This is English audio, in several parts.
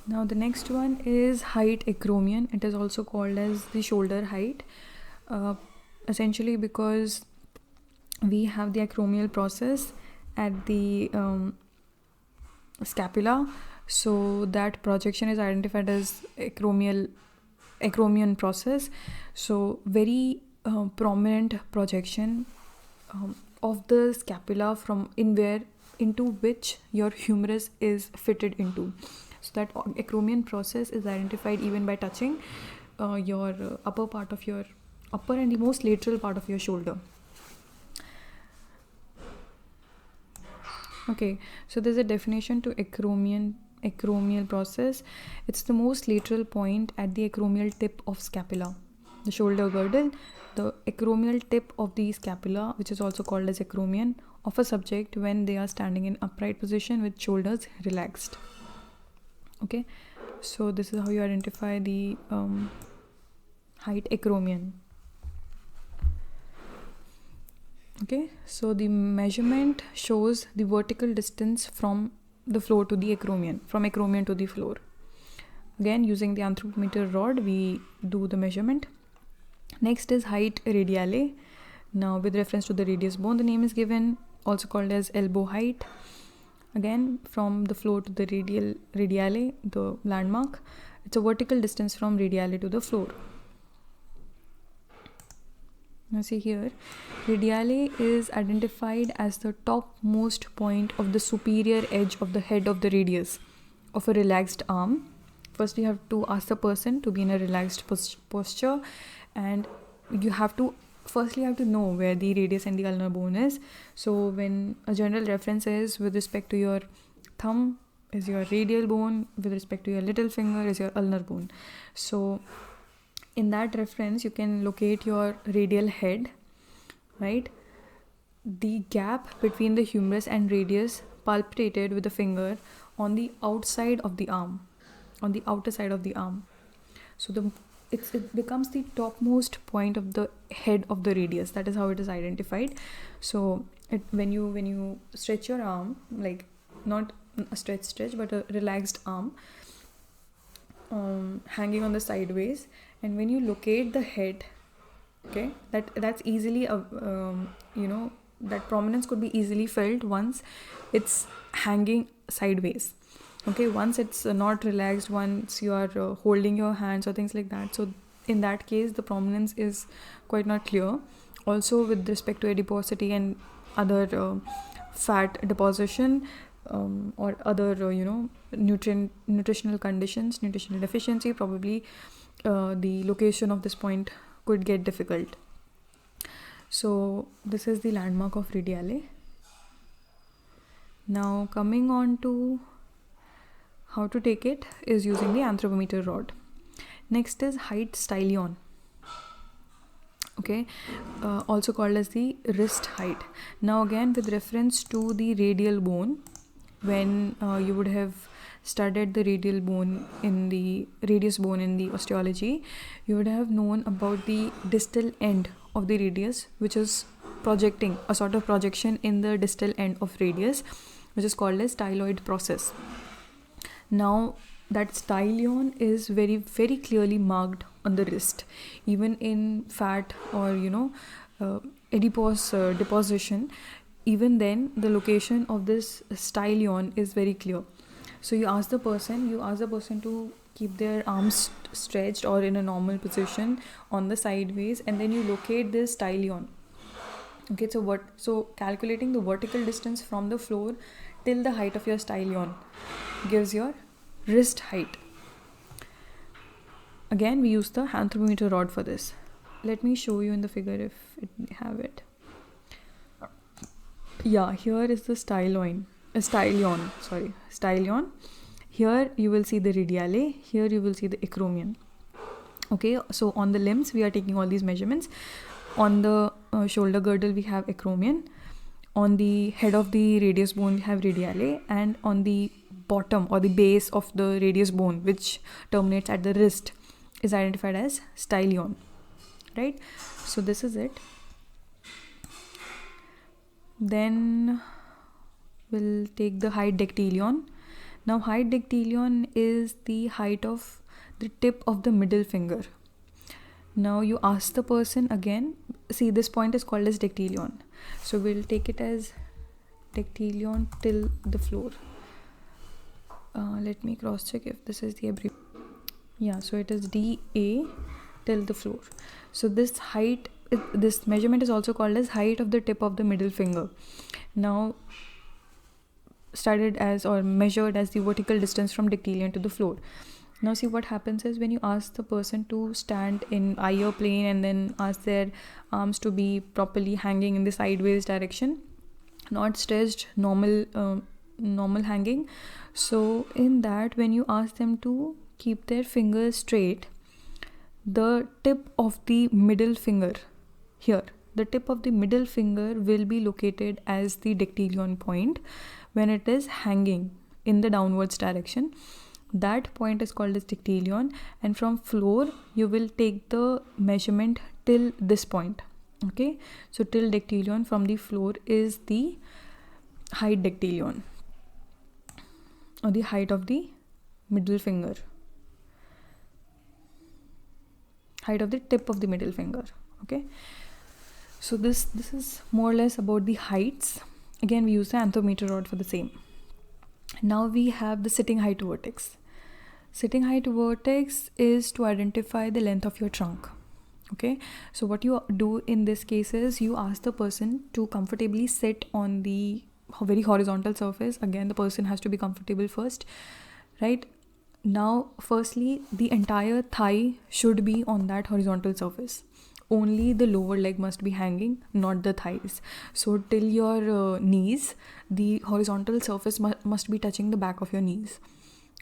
Now the next one is height acromion. It is also called as the shoulder height, essentially because we have the acromial process at the scapula, so that projection is identified as acromion process. So very prominent projection of the scapula from into which your humerus is fitted into. So that acromion process is identified even by touching your upper part of your upper and the most lateral part of your shoulder. Okay, so there's a definition to acromial process. It's the most lateral point at the acromial tip of scapula, the shoulder girdle, the acromial tip of the scapula, which is also called as acromion, of a subject when they are standing in upright position with shoulders relaxed. Okay, so this is how you identify the height acromion. Okay, so the measurement shows the vertical distance from the floor to the acromion, from acromion to the floor. Again, using the anthropometer rod, we do the measurement. Next is height radiale. Now, with reference to the radius bone, the name is given, also called as elbow height. Again, from the floor to the radiale, the landmark, it's a vertical distance from radiale to the floor. Now see here, radiale is identified as the topmost point of the superior edge of the head of the radius of a relaxed arm. First, you have to ask the person to be in a relaxed posture, and you have to know where the radius and the ulnar bone is. So when a general reference is with respect to your thumb is your radial bone, with respect to your little finger is your ulnar bone. So in that reference, you can locate your radial head, right? The gap between the humerus and radius palpated with the finger on the outside of the arm, on the outer side of the arm. So it becomes the topmost point of the head of the radius. That is how it is identified. So when you stretch your arm, like not a stretch, but a relaxed arm, hanging on the sideways, and when you locate the head, okay, that's easily that prominence could be easily felt once it's hanging sideways. Okay, once it's not relaxed, once you are holding your hands or things like that, so in that case the prominence is quite not clear. Also with respect to adiposity and other fat deposition, or other nutritional conditions, nutritional deficiency, probably the location of this point could get difficult. So this is the landmark of radiale. Now coming on to how to take it is using the anthropometer rod. Next is height stylion. Okay, also called as the wrist height. Now again, with reference to the radial bone, when you would have studied the radial bone in the radius bone in the osteology, you would have known about the distal end of the radius, which is projecting, a sort of projection in the distal end of radius, which is called as styloid process. Now that stylion is very, very clearly marked on the wrist, even in fat or adipose deposition. Even then, the location of this stylion is very clear. So you ask the person to keep their arms stretched or in a normal position on the sideways, and then you locate this stylion. Okay, so calculating the vertical distance from the floor till the height of your stylion gives your wrist height. Again, we use the anthropometer rod for this. Let me show you in the figure if it have it. Yeah, here is the stylion. Here you will see the radiale. Here you will see the acromion. Okay, so on the limbs we are taking all these measurements. On the shoulder girdle we have acromion. On the head of the radius bone we have radiale, and on the bottom or the base of the radius bone, which terminates at the wrist, is identified as stylion. Right? So this is it. Then we'll take the height dactylion. Now height dactylion is the height of the tip of the middle finger. Now you ask the person again, see this point is called as dactylion, so we'll take it as dactylion till the floor. Let me cross check if this is the abbreviation. Yeah, so it is DA till the floor. So this height, this measurement is also called as height of the tip of the middle finger. Now studied as or measured as the vertical distance from dactylion to the floor. Now see what happens is when you ask the person to stand in higher plane and then ask their arms to be properly hanging in the sideways direction, not stretched, normal hanging. So in that, when you ask them to keep their fingers straight, the tip of the middle finger here, the tip of the middle finger will be located as the dactylion point when it is hanging in the downwards direction. That point is called as dactylion, and from floor you will take the measurement till this point. Okay, so till dactylion from the floor is the height dactylion, or the height of the middle finger, height of the tip of the middle finger. Okay, so this is more or less about the heights. Again, we use the anthropometer rod for the same. Now we have the sitting height vertex. Sitting height vertex is to identify the length of your trunk. Okay, so what you do in this case is you ask the person to comfortably sit on the very horizontal surface. Again, the person has to be comfortable first, right? Now firstly, the entire thigh should be on that horizontal surface. Only the lower leg must be hanging, not the thighs. So till your knees, the horizontal surface must be touching the back of your knees.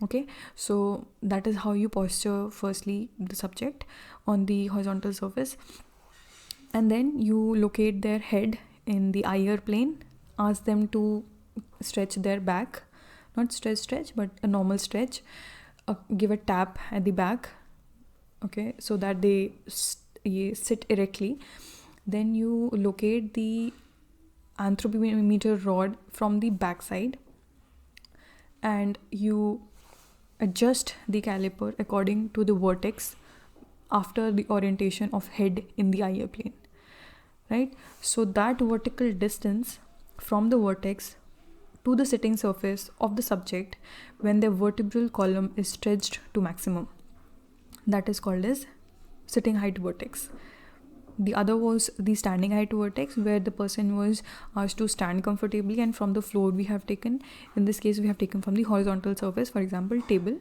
Okay, so that is how you posture firstly the subject on the horizontal surface, and then you locate their head in the higher plane. Ask them to stretch their back, not stretch but a normal stretch. Give a tap at the back, okay, so that they sit erectly. Then you locate the anthropometer rod from the back side and you adjust the caliper according to the vertex after the orientation of head in the higher plane, right? So that vertical distance from the vertex to the sitting surface of the subject when the vertebral column is stretched to maximum, that is called as sitting height vertex. The other was the standing height vertex, where the person was asked to stand comfortably, and from the floor we have taken, in this case we have taken from the horizontal surface, for example table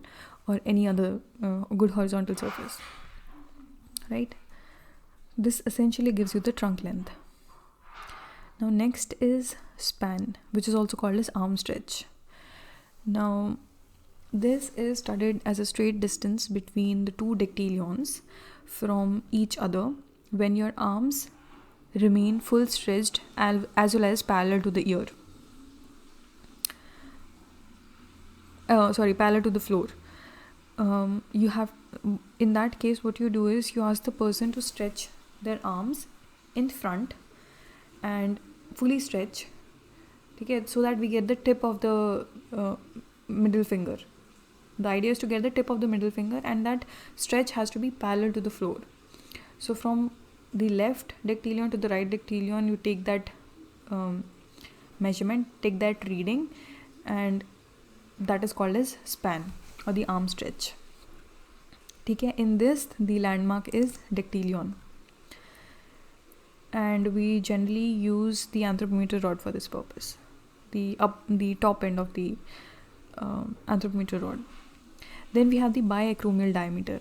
or any other good horizontal surface, right? This essentially gives you the trunk length. Now next is span, which is also called as arm stretch. Now this is studied as a straight distance between the two dactylions from each other when your arms remain full stretched as well as parallel to the ear. Parallel to the floor. You have, in that case, what you do is you ask the person to stretch their arms in front and fully stretch, okay, so that we get the tip of the middle finger. The idea is to get the tip of the middle finger, and that stretch has to be parallel to the floor. So from the left dactylion to the right dactylion, you take that measurement, take that reading, and that is called as span or the arm stretch. Okay, in this the landmark is dactylion, and we generally use the anthropometer rod for this purpose, the top end of the anthropometer rod. Then we have the biacromial diameter.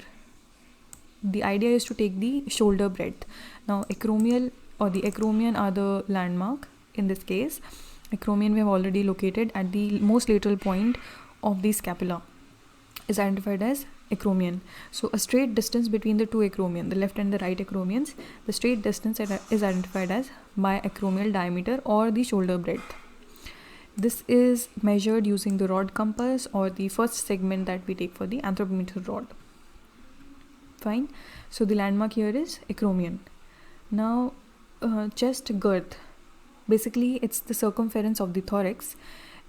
The idea is to take the shoulder breadth. Now acromial or the acromion are the landmark. In this case, acromion we have already located at the most lateral point of the scapula, is identified as acromion. So a straight distance between the two acromion, the left and the right acromions, the straight distance is identified as biacromial diameter or the shoulder breadth. This is measured using the rod compass or the first segment that we take for the anthropometer rod. Fine. So the landmark here is acromion. Now chest girth, basically it's the circumference of the thorax,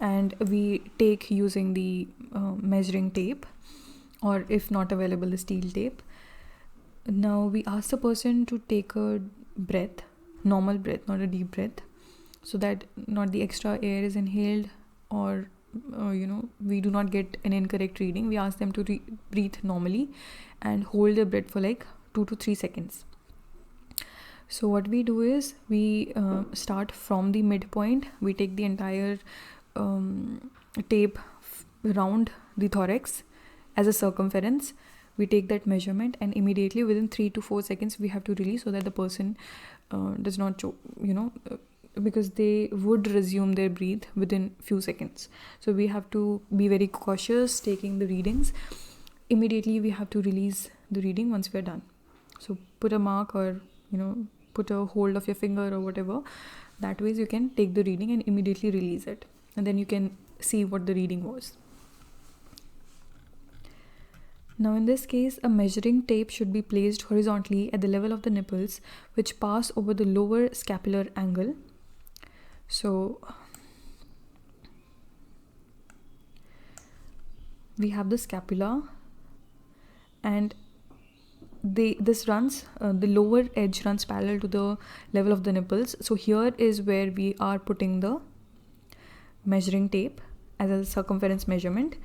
and we take using the measuring tape, or if not available, the steel tape. Now we ask the person to take a breath, normal breath, not a deep breath, so that not the extra air is inhaled, or we do not get an incorrect reading. We ask them to breathe normally and hold their breath for like 2 to 3 seconds. So what we do is we start from the midpoint. We take the entire tape around the thorax as a circumference. We take that measurement, and immediately within 3 to 4 seconds we have to release, so that the person does not choke, because they would resume their breath within few seconds. So we have to be very cautious taking the readings. Immediately we have to release the reading once we are done. So put a mark, or put a hold of your finger or whatever. That way you can take the reading and immediately release it, and then you can see what the reading was. Now in this case, a measuring tape should be placed horizontally at the level of the nipples, which pass over the lower scapular angle. So we have the scapula, and this runs, the lower edge runs parallel to the level of the nipples. So here is where we are putting the measuring tape as a circumference measurement.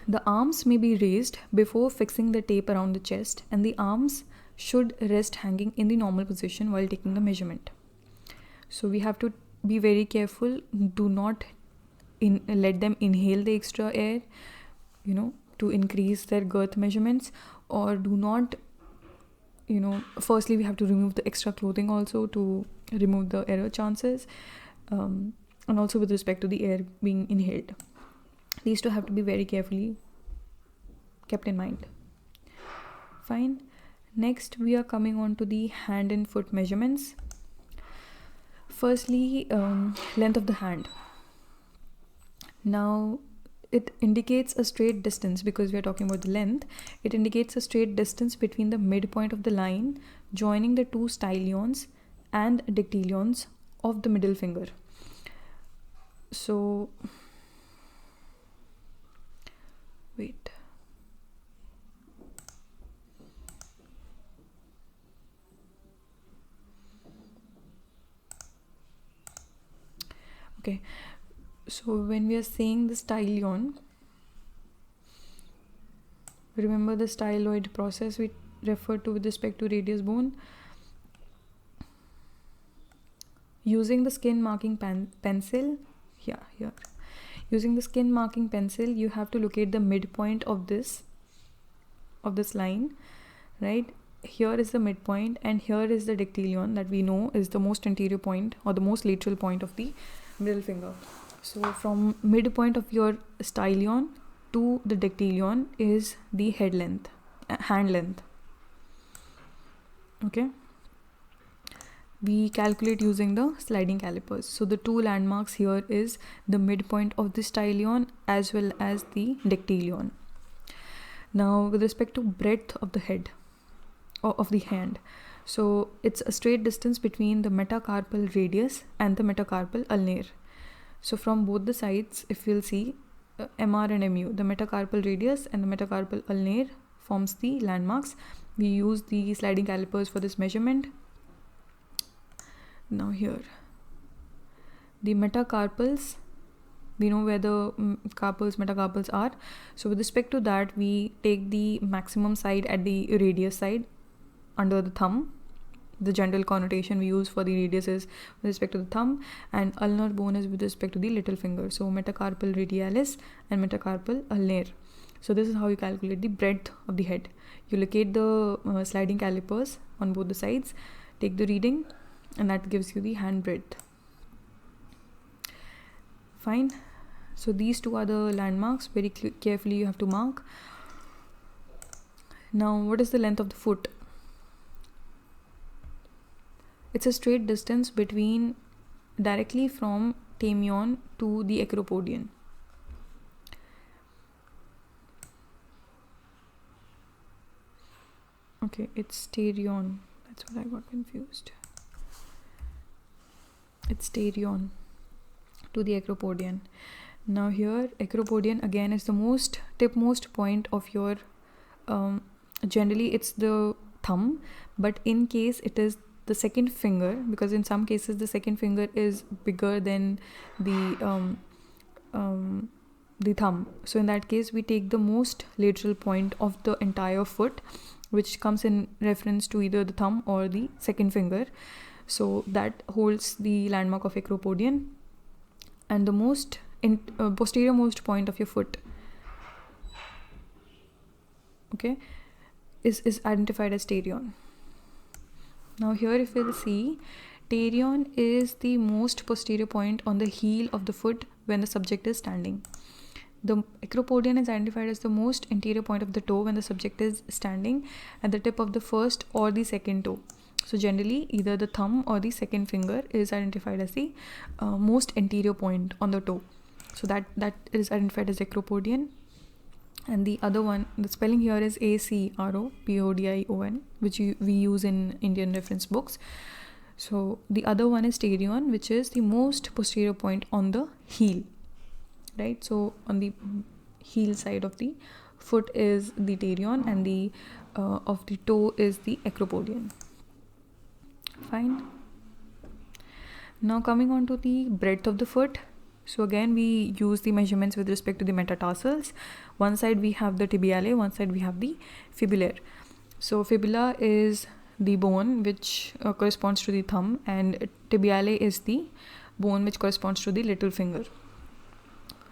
The arms may be raised before fixing the tape around the chest, and the arms should rest hanging in the normal position while taking the measurement. So we have to be very careful. Do not let them inhale the extra air, to increase their girth measurements, or do not, firstly we have to remove the extra clothing also to remove the error chances, and also with respect to the air being inhaled. These two have to be very carefully kept in mind. Fine. Next, we are coming on to the hand and foot measurements. Firstly, length of the hand. Now, it indicates a straight distance, because we are talking about the length. It indicates a straight distance between the midpoint of the line joining the two stylions and dactylions of the middle finger. So wait. Okay, so when we are saying the stylion, remember the styloid process we referred to with respect to radius bone. Using the skin marking pencil, here. Using the skin marking pencil, you have to locate the midpoint of this line, right? Here is the midpoint, and here is the dactylion that we know is the most anterior point or the most lateral point of the middle finger. So from midpoint of your stylion to the dactylion is the hand length. Okay. We calculate using the sliding calipers. So the two landmarks here is the midpoint of the stylion as well as the dactylion. Now with respect to breadth of the head, or of the hand, so it's a straight distance between the metacarpal radius and the metacarpal ulnar. So from both the sides, if you'll see, MR and MU, the metacarpal radius and the metacarpal ulnar forms the landmarks. We use the sliding calipers for this measurement. Now here, the metacarpals, we know where the metacarpals are. So with respect to that, we take the maximum side at the radius side under the thumb. The general connotation we use for the radius is with respect to the thumb, and ulnar bone is with respect to the little finger. So metacarpal radialis and metacarpal ulnar. So this is how you calculate the breadth of the head. You locate the sliding calipers on both the sides, take the reading, and that gives you the hand breadth. Fine. So these two are the landmarks. Very carefully you have to mark. Now what is the length of the foot? It's a straight distance between directly from tamion to the acropodion. Okay, it's stadion. That's what I got confused. It's terion to the acropodion. Now here acropodion again is the tipmost point of your generally it's the thumb, but in case it is the second finger, because in some cases the second finger is bigger than the thumb. So in that case we take the most lateral point of the entire foot, which comes in reference to either the thumb or the second finger. So that holds the landmark of acropodion, and the most posterior most point of your foot, okay, is identified as terion. Now here if we'll see, terion is the most posterior point on the heel of the foot when the subject is standing. The acropodion is identified as the most anterior point of the toe when the subject is standing at the tip of the first or the second toe. So generally either the thumb or the second finger is identified as the most anterior point on the toe. So that is identified as acropodion. And the other one, the spelling here is acropodion, which we use in Indian reference books. So the other one is terion, which is the most posterior point on the heel, right? So on the heel side of the foot is the terion, and the of the toe is the acropodion. Fine. Now coming on to the breadth of the foot. So again we use the measurements with respect to the metatarsals. One side we have the tibiale, one side we have the fibulae. So fibula is the bone which corresponds to the thumb, and tibiale is the bone which corresponds to the little finger,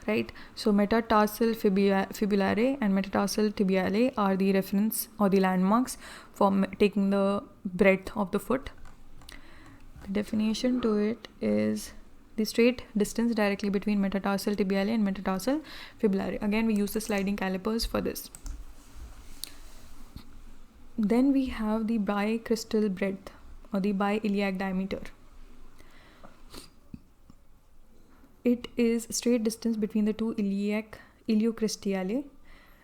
right? So metatarsal fibulare and metatarsal tibiale are the reference or the landmarks for taking the breadth of the foot. The definition to it is the straight distance directly between metatarsal tibiale and metatarsal fibulare. Again we use the sliding calipers for this. Then we have the bicristal breadth or the biiliac diameter. It is straight distance between the two iliocristiale.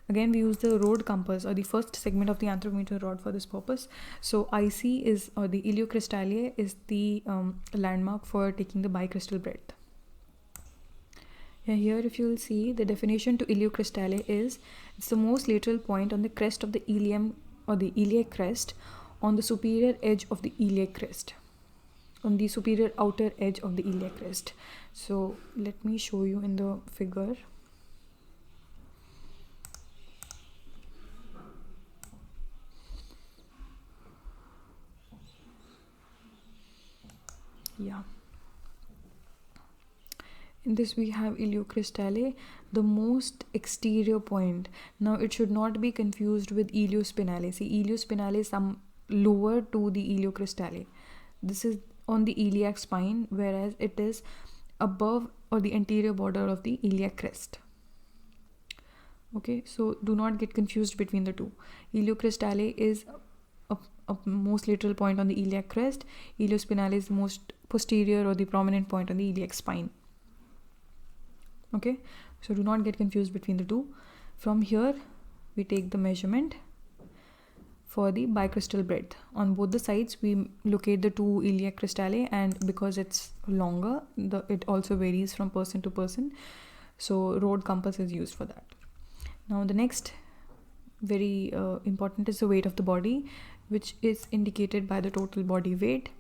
Again we use the rod compass or the first segment of the anthropometer rod for this purpose. So IC is, or the iliocristalia is the landmark for taking the bicristal breadth. Here if you will see, the definition to iliocristalia is it's the most lateral point on the crest of the ilium or the iliac crest on the superior edge of the iliac crest, on the superior outer edge of the iliac crest. So let me show you in the figure. Yeah, in this we have iliocristalia, the most exterior point. Now it should not be confused with iliospinale. See, iliospinale is some lower to the iliocristalia. This is on the iliac spine, whereas it is above or the anterior border of the iliac crest. Okay, so do not get confused between the two. Iliocristalia is a most lateral point on the iliac crest. Iliospinale is the most posterior or the prominent point on the iliac spine. Okay, so do not get confused between the two. From here we take the measurement for the bicristal breadth. On both the sides we locate the two iliac cristalia, and because it's longer, it also varies from person to person, so rod compass is used for that. Now the next very important is the weight of the body, which is indicated by the total body weight.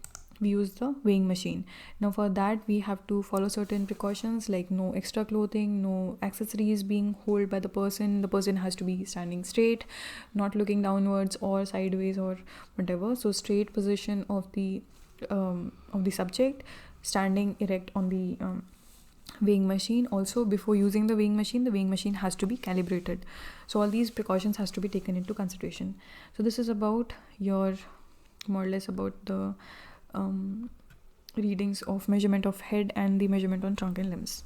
We use the weighing machine. Now for that we have to follow certain precautions, like no extra clothing, no accessories being held by the person. The person has to be standing straight, not looking downwards or sideways or whatever. So straight position of the subject, standing erect on the weighing machine. Also before using the weighing machine has to be calibrated. So all these precautions has to be taken into consideration. So this is about your more or less about the readings of measurement of head and the measurement on trunk and limbs.